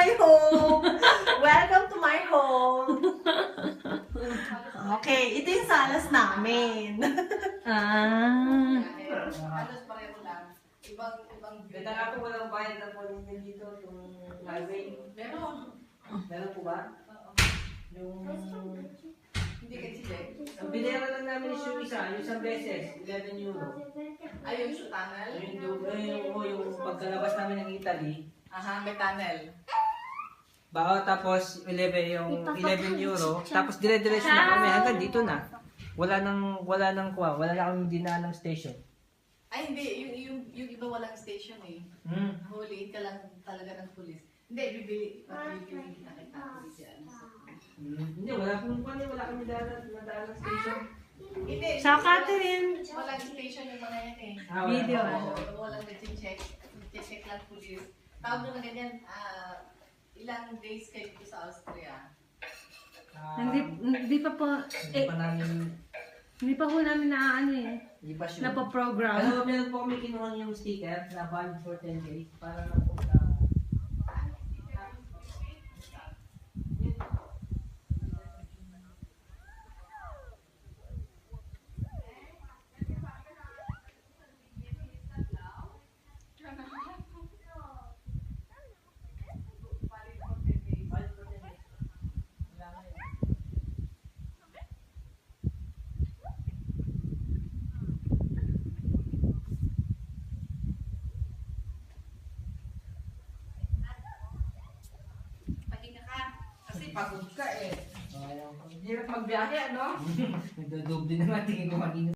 my home! Welcome to my home! Okay, ito yung salas namin. Halos pareho lang. Ibang Ganda nga po walang bayad na po ninyo dito itong highway. Meron. Meron po ba? Oo. Yung... Hindi kasi Jack. Ang binera lang namin is yung isa, yung isang beses, 11 euro. Ay, yung sa tunnel? Yung pagkalabas namin ng Italy, Aha, may tunnel. tapos 11 euro, tapos dire-diretso na kami hanggang dito na. Wala nang kaming dinaan ng station. Ay, hindi. Yung iba walang station eh. Huliin ka lang talaga ng pulis. Hindi, bibili na kita pulis yan. Hindi, wala kami dinaan ng station. Hindi. Sa Catherine. Walang station yung mga yan eh. Video. Oo, walang nag-check. Check lang pulis. Tawag na ganyan, ilang days kayo dito sa Austria. Hindi pa po, hindi pa po namin Hindi pa sure. napaprogram. Meron po kami kinuha yung sticker na valid for 10 days para na po Pahinga ka. Kasi pagod ka eh. Hirap magbiyahe, ano? nagdodoble na nga tingin ko kanina.